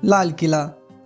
लाल किला।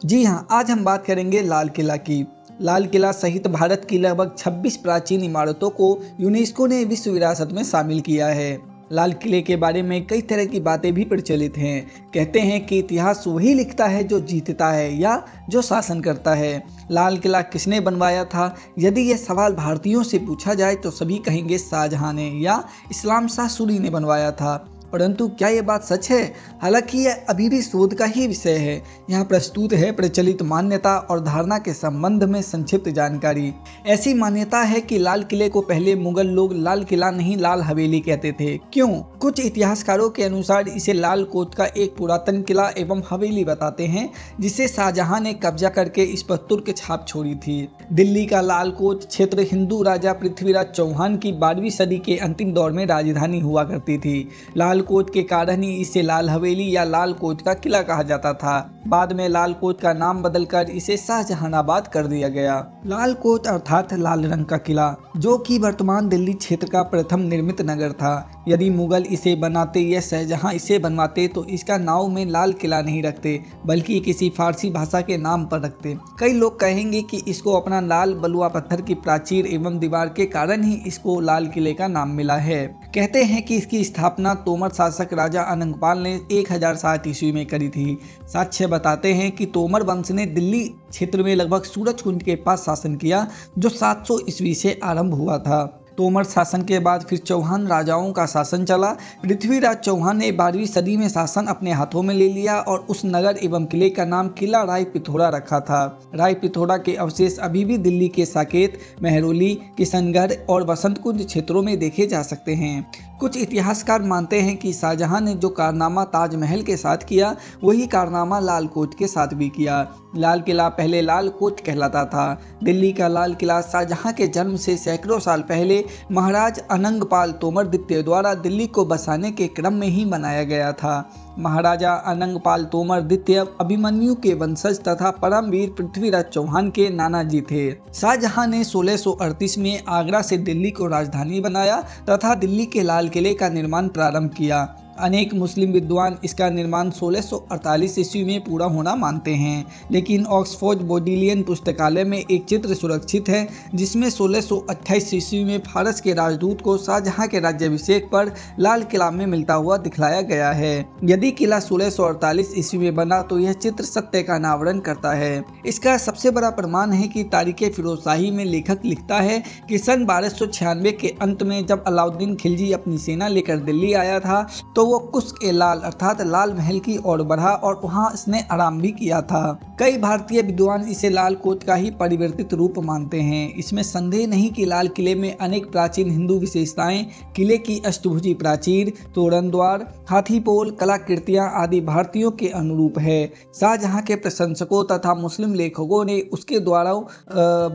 जी हाँ, आज हम बात करेंगे लाल किला की। लाल किला सहित भारत की लगभग 26 प्राचीन इमारतों को यूनेस्को ने विश्व विरासत में शामिल किया है। लाल किले के बारे में कई तरह की बातें भी प्रचलित हैं। कहते हैं कि इतिहास वही लिखता है जो जीतता है या जो शासन करता है। लाल किला किसने बनवाया था? यदि यह सवाल भारतीयों से पूछा जाए तो सभी कहेंगे शाहजहां ने या इस्लाम शाह सूरी ने बनवाया था। परंतु क्या ये बात सच है? हालांकि यह अभी भी शोध का ही विषय है। यहाँ प्रस्तुत है प्रचलित मान्यता और धारणा के संबंध में संक्षिप्त जानकारी। ऐसी मान्यता है कि लाल किले को पहले मुगल लोग लाल किला नहीं लाल हवेली कहते थे। क्यों? कुछ इतिहासकारों के अनुसार इसे लाल कोट का एक पुरातन किला एवं हवेली बताते हैं, जिसे शाहजहां ने कब्जा करके इस पर तुर्क छाप छोड़ी थी। दिल्ली का लाल कोट क्षेत्र हिंदू राजा पृथ्वीराज चौहान की 12वीं सदी के अंतिम दौर में राजधानी हुआ करती थी। लाल कोट के कारण ही इसे लाल हवेली या लाल कोट का किला कहा जाता था। बाद में लाल कोट का नाम बदलकर इसे शाहजहानाबाद कर दिया गया। लाल कोट अर्थात लाल रंग का किला, जो कि वर्तमान दिल्ली क्षेत्र का प्रथम निर्मित नगर था। यदि मुगल इसे बनाते या शाहजहां इसे बनवाते तो इसका नाम में लाल किला नहीं रखते, बल्कि किसी फारसी भाषा के नाम पर रखते। कई लोग कहेंगे कि इसको अपना लाल बलुआ पत्थर की प्राचीर एवं दीवार के कारण ही इसको लाल किले का नाम मिला है। कहते हैं कि इसकी स्थापना तोमर शासक राजा अनंगपाल ने 1060 ईस्वी में करी थी। साक्ष्य बताते हैं कि तोमर वंश ने दिल्ली क्षेत्र में लगभग सूरजकुंड के पास शासन किया, जो 700 ईस्वी से आरंभ हुआ था। तोमर शासन के बाद फिर चौहान राजाओं का शासन चला। पृथ्वीराज चौहान ने 12वीं सदी में शासन अपने हाथों में ले लिया और उस नगर एवं किले का नाम किला राय पिथौरा रखा था। राय पिथौरा के अवशेष अभी भी दिल्ली के साकेत, मेहरौली, किशनगढ़ और बसंत कुंज क्षेत्रों में देखे जा सकते हैं। कुछ इतिहासकार मानते हैं कि शाहजहां ने जो कारनामा ताजमहल के साथ किया, वही कारनामा लाल कोट के साथ भी किया। लाल किला पहले लाल कोट कहलाता था। दिल्ली का लाल किला शाहजहां के जन्म से सैकड़ों साल पहले महाराज अनंगपाल तोमर द्वितीय द्वारा दिल्ली को बसाने के क्रम में ही बनाया गया था। महाराजा अनंगपाल तोमर द्वितीय अभिमन्यु के वंशज तथा परमवीर पृथ्वीराज चौहान के नाना जी थे। शाहजहां ने 1638 में आगरा से दिल्ली को राजधानी बनाया तथा दिल्ली के लाल किले का निर्माण प्रारंभ किया। अनेक मुस्लिम विद्वान इसका निर्माण 1648 ईस्वी में पूरा होना मानते हैं, लेकिन ऑक्सफोर्ड बोडीलियन पुस्तकालय में एक चित्र सुरक्षित है, जिसमें 1628 ईस्वी में फारस के राजदूत को शाहजहां के राज्याभिषेक पर लाल किला में मिलता हुआ दिखलाया गया है। यदि किला 1648 ईस्वी में बना तो यह चित्र सत्य का अनावरण करता है। इसका सबसे बड़ा प्रमाण है कि तारीख फिरोजशाही में लेखक लिखता है कि सन 1296 के अंत में जब अलाउद्दीन खिलजी अपनी सेना लेकर दिल्ली आया था तो वो कुश्क-ए-लाल अर्थात लाल महल की ओर बढ़ा और वहां इसने आराम भी किया था। कई भारतीय विद्वान इसे लाल कोट का ही परिवर्तित रूप मानते हैं। इसमें संदेह नहीं कि लाल किले में अनेक प्राचीन हिंदू विशेषताएं, किले की अष्टभुजी प्राचीर, तोरण द्वार, हाथी पोल, कलाकृतियां आदि भारतीयों के अनुरूप है। शाहजहां के प्रशंसकों तथा मुस्लिम लेखकों ने उसके द्वारा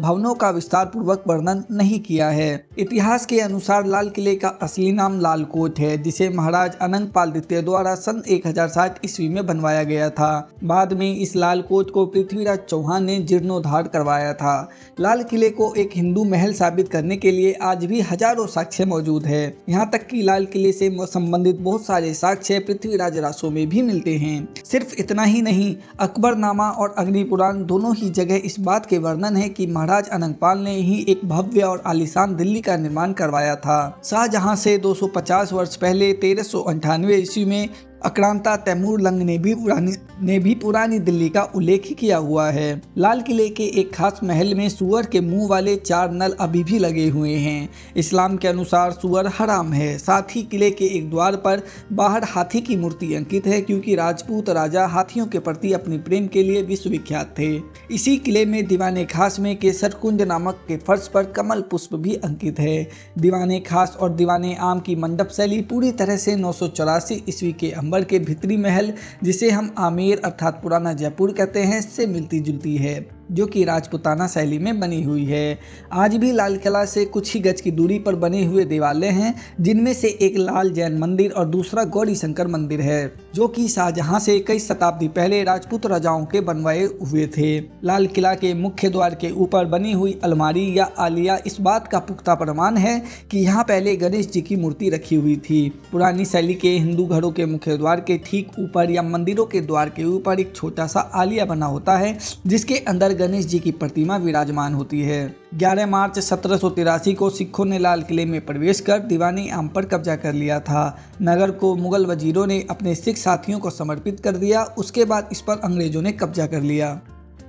भवनों का विस्तार पूर्वक वर्णन नहीं किया है। इतिहास के अनुसार लाल किले का असली नाम लाल कोट है, जिसे महाराज अनंगपाल द्वितीय द्वारा सन 1060 ईस्वी में बनवाया गया था। बाद में इस लाल कोट को पृथ्वीराज चौहान ने जीर्णोद्धार करवाया था। लाल किले को एक हिंदू महल साबित करने के लिए आज भी हजारों साक्ष्य मौजूद है। यहाँ तक कि लाल किले से संबंधित बहुत सारे साक्ष्य पृथ्वीराज रासों में भी मिलते हैं। सिर्फ इतना ही नहीं, अकबरनामा और अग्निपुराण दोनों ही जगह इस बात के वर्णन है कि महाराज अनंगपाल ने ही एक भव्य और आलीशान दिल्ली का निर्माण करवाया था। शाहजहां से 250 वर्ष पहले 1398 ईस्वी में आक्रांता तैमूर लंग ने भी पुरानी दिल्ली का उल्लेख किया हुआ है। लाल किले के एक खास महल में सुअर के मुंह वाले 4 नल अभी भी लगे हुए हैं। इस्लाम के अनुसार सुअर हराम है। साथ ही किले के एक द्वार पर बाहर हाथी की मूर्ति अंकित है, क्योंकि राजपूत राजा हाथियों के प्रति अपने प्रेम के लिए विश्वविख्यात थे। इसी किले में दीवाने खास में केसर कुंज नामक के फर्श पर कमल पुष्प भी अंकित है। दीवाने खास और दीवाने आम की मंडप शैली पूरी तरह से 984 ईस्वी के अंबर के भीतरी महल, जिसे हम आमेर अर्थात पुराना जयपुर कहते हैं, से मिलती जुलती है, जो कि राजपूताना शैली में बनी हुई है। आज भी लाल किला से कुछ ही गज की दूरी पर बने हुए देवालय हैं, जिनमें से एक लाल जैन मंदिर और दूसरा गौरी शंकर मंदिर है। जो कि शाहजहां से कई शताब्दी पहले राजपूत राजाओं के बनवाए हुए थे। लाल किला के मुख्य द्वार के ऊपर बनी हुई अलमारी या आलिया इस बात का पुख्ता प्रमाण है कि यहाँ पहले गणेश जी की मूर्ति रखी हुई थी। पुरानी शैली के हिंदू घरों के मुख्य द्वार के ठीक ऊपर या मंदिरों के द्वार के ऊपर एक छोटा सा आलिया बना होता है, जिसके अंदर गणेश जी की प्रतिमा विराजमान होती है। 11 मार्च 1783 को सिखों ने लाल किले में प्रवेश कर दीवानी आम पर कब्जा कर लिया था। नगर को मुगल वजीरों ने अपने सिख साथियों को समर्पित कर दिया। उसके बाद इस पर अंग्रेजों ने कब्जा कर लिया।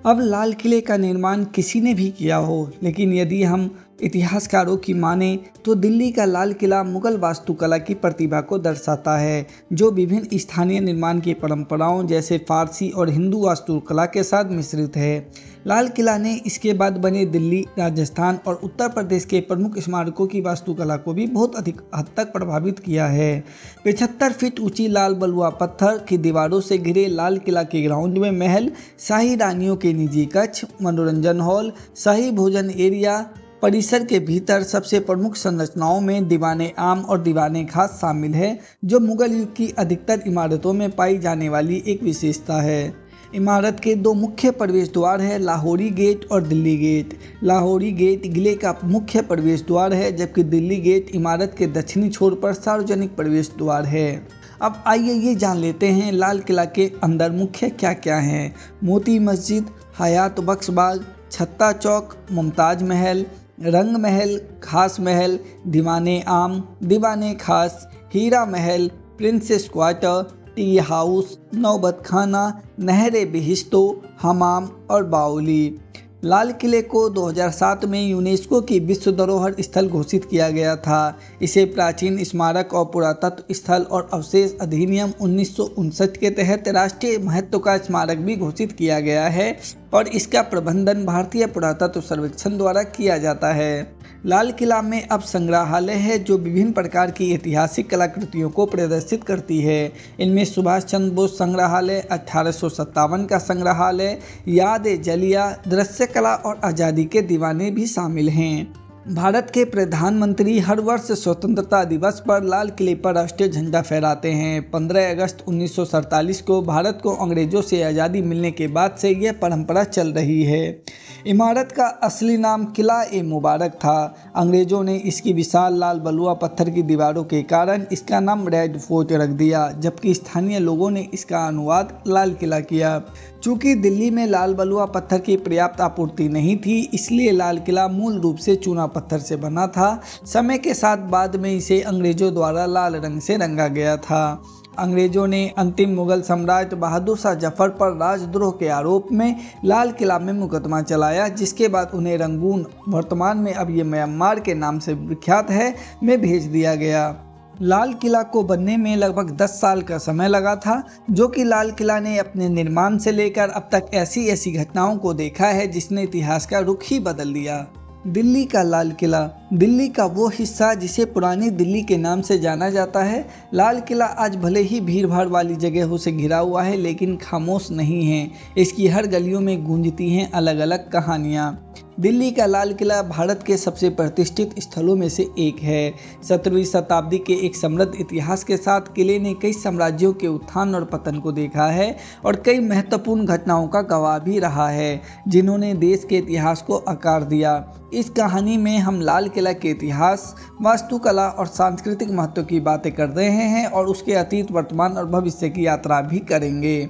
अब लाल किले का निर्माण किसी ने भी किया हो, लेकिन यदि हम इतिहासकारों की माने तो दिल्ली का लाल किला मुगल वास्तुकला की प्रतिभा को दर्शाता है, जो विभिन्न स्थानीय निर्माण की परंपराओं जैसे फारसी और हिंदू वास्तुकला के साथ मिश्रित है। लाल किला ने इसके बाद बने दिल्ली, राजस्थान और उत्तर प्रदेश के प्रमुख स्मारकों की वास्तुकला को भी बहुत अधिक हद तक प्रभावित किया है। 75 फीट ऊंची लाल बलुआ पत्थर की दीवारों से घिरे लाल किला के ग्राउंड में महल, शाही रानियों के निजी कक्ष, मनोरंजन हॉल, शाही भोजन एरिया, परिसर के भीतर सबसे प्रमुख संरचनाओं में दीवाने आम और दीवाने खास शामिल है, जो मुगल युग की अधिकतर इमारतों में पाई जाने वाली एक विशेषता है। इमारत के दो मुख्य प्रवेश द्वार है, लाहौरी गेट और दिल्ली गेट। लाहौरी गेट किले का मुख्य प्रवेश द्वार है, जबकि दिल्ली गेट इमारत के दक्षिणी छोर पर सार्वजनिक प्रवेश द्वार है। अब आइए ये जान लेते हैं लाल किला के अंदर मुख्य क्या क्या है। मोती मस्जिद, हयात बख्श बाग, छत्ता चौक, मुमताज महल, रंग महल, खास महल, दीवाने आम, दीवाने खास, हीरा महल, प्रिंसेस क्वार्टर, टी हाउस, नौबत खाना, नहरे बिहिश्तो, हमाम और बाउली। लाल किले को 2007 में यूनेस्को की विश्व धरोहर स्थल घोषित किया गया था। इसे प्राचीन स्मारक और पुरातत्व स्थल और अवशेष अधिनियम 1959 के तहत राष्ट्रीय महत्व का स्मारक भी घोषित किया गया है और इसका प्रबंधन भारतीय पुरातत्व सर्वेक्षण द्वारा किया जाता है। लाल किला में अब संग्रहालय है, जो विभिन्न प्रकार की ऐतिहासिक कलाकृतियों को प्रदर्शित करती है। इनमें सुभाष चंद्र बोस संग्रहालय, 1857 का संग्रहालय, याद-ए-जलिया, दृश्य कला और आज़ादी के दीवाने भी शामिल हैं। भारत के प्रधानमंत्री हर वर्ष स्वतंत्रता दिवस पर लाल किले पर राष्ट्रीय झंडा फहराते हैं। 15 अगस्त 1947 को भारत को अंग्रेजों से आज़ादी मिलने के बाद से यह परंपरा चल रही है। इमारत का असली नाम किला-ए-मुबारक था। अंग्रेजों ने इसकी विशाल लाल बलुआ पत्थर की दीवारों के कारण इसका नाम रेड फोर्ट रख दिया, जबकि स्थानीय लोगों ने इसका अनुवाद लाल किला किया। चूँकि दिल्ली में लाल बलुआ पत्थर की पर्याप्त आपूर्ति नहीं थी, इसलिए लाल किला मूल रूप से चूना पत्थर से बना था। समय के साथ बाद में इसे अंग्रेजों द्वारा लाल रंग से रंगा गया था। अंग्रेजों ने अंतिम मुगल सम्राट बहादुर शाह जफर पर राजद्रोह के आरोप में लाल किला में मुकदमा चलाया, जिसके बाद उन्हें रंगून, वर्तमान में अब ये म्यांमार के नाम से विख्यात है, में भेज दिया गया। लाल किला को बनने में लगभग 10 साल का समय लगा था, जो कि लाल किला ने अपने निर्माण से लेकर अब तक ऐसी ऐसी घटनाओं को देखा है जिसने इतिहास का रुख ही बदल दिया। दिल्ली का लाल किला, दिल्ली का वो हिस्सा जिसे पुरानी दिल्ली के नाम से जाना जाता है। लाल किला आज भले ही भीड़ भाड़ वाली जगहों से घिरा हुआ है, लेकिन खामोश नहीं है। इसकी हर गलियों में गूंजती हैं अलग अलग कहानियाँ। दिल्ली का लाल किला भारत के सबसे प्रतिष्ठित स्थलों में से एक है। 17वीं शताब्दी के एक समृद्ध इतिहास के साथ किले ने कई साम्राज्यों के उत्थान और पतन को देखा है और कई महत्वपूर्ण घटनाओं का गवाह भी रहा है, जिन्होंने देश के इतिहास को आकार दिया। इस कहानी में हम लाल किला के इतिहास, वास्तुकला और सांस्कृतिक महत्व की बातें कर रहे हैं और उसके अतीत, वर्तमान और भविष्य की यात्रा भी करेंगे।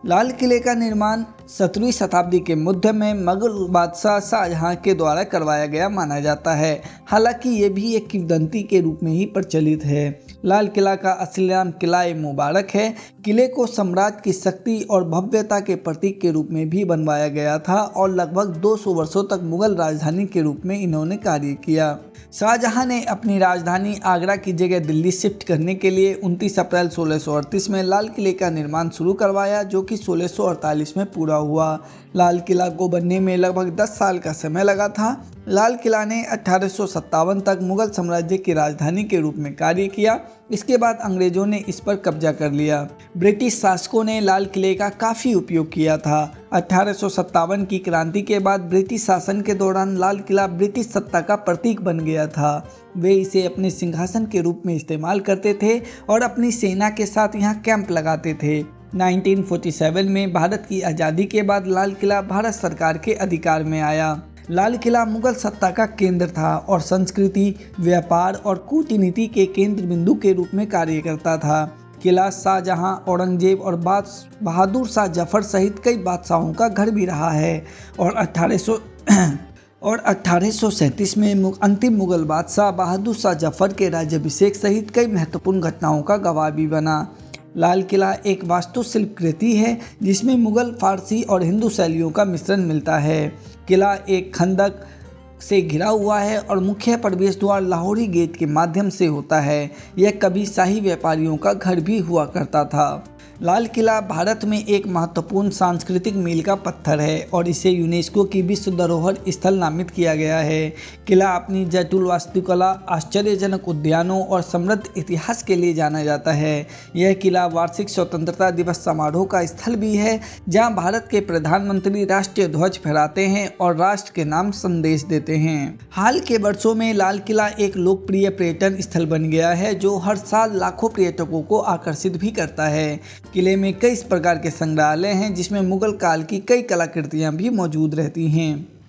लाल किले का निर्माण 17वीं शताब्दी के मध्य में मुगल बादशाह शाहजहां के द्वारा करवाया गया माना जाता है। हालांकि ये भी एक किंवदंती के रूप में ही प्रचलित है। लाल किला का असली नाम किला-ए-मुबारक है। किले को सम्राट की शक्ति और भव्यता के प्रतीक के रूप में भी बनवाया गया था और लगभग 200 वर्षों तक मुगल राजधानी के रूप में इन्होंने कार्य किया। शाहजहां ने अपनी राजधानी आगरा की जगह दिल्ली शिफ्ट करने के लिए 29 अप्रैल 1638 में लाल किले का निर्माण शुरू करवाया, जो कि 1648 में पूरा हुआ। लाल किला को बनने में लगभग 10 साल का समय लगा था। लाल किला ने 1857 तक मुगल साम्राज्य की राजधानी के रूप में कार्य किया। इसके बाद अंग्रेजों ने इस पर कब्जा कर लिया। ब्रिटिश शासकों ने लाल किले का काफ़ी उपयोग किया था। 1857 की क्रांति के बाद ब्रिटिश शासन के दौरान लाल किला ब्रिटिश सत्ता का प्रतीक बन गया था। वे इसे अपने सिंहासन के रूप में इस्तेमाल करते थे और अपनी सेना के साथ यहाँ कैंप लगाते थे। 1947 में भारत की आज़ादी के बाद लाल किला भारत सरकार के अधिकार में आया। लाल किला मुगल सत्ता का केंद्र था और संस्कृति, व्यापार और कूटनीति के केंद्र बिंदु के रूप में कार्य करता था। किला शाहजहां, औरंगजेब और बहादुर शाह जफर सहित कई बादशाहों का घर भी रहा है और 1837 में अंतिम मुगल बादशाह बहादुर शाह जफर के राज्याभिषेक सहित कई महत्वपूर्ण घटनाओं का गवाह भी बना। लाल किला एक वास्तुशिल्प कृति है जिसमें मुगल, फारसी और हिंदू शैलियों का मिश्रण मिलता है। किला एक खंदक से घिरा हुआ है और मुख्य प्रवेश द्वार लाहौरी गेट के माध्यम से होता है। यह कभी शाही व्यापारियों का घर भी हुआ करता था। लाल किला भारत में एक महत्वपूर्ण सांस्कृतिक मील का पत्थर है और इसे यूनेस्को की विश्व धरोहर स्थल नामित किया गया है। किला अपनी जटिल वास्तुकला, आश्चर्यजनक उद्यानों और समृद्ध इतिहास के लिए जाना जाता है। यह किला वार्षिक स्वतंत्रता दिवस समारोह का स्थल भी है, जहां भारत के प्रधानमंत्री राष्ट्रीय ध्वज फहराते हैं और राष्ट्र के नाम संदेश देते हैं। हाल के वर्षों में लाल किला एक लोकप्रिय पर्यटन स्थल बन गया है, जो हर साल लाखों पर्यटकों को आकर्षित भी करता है। किले में कई प्रकार के संग्रहालय हैं, जिसमें मुगल काल की कई कलाकृतियां भी मौजूद रहती हैं।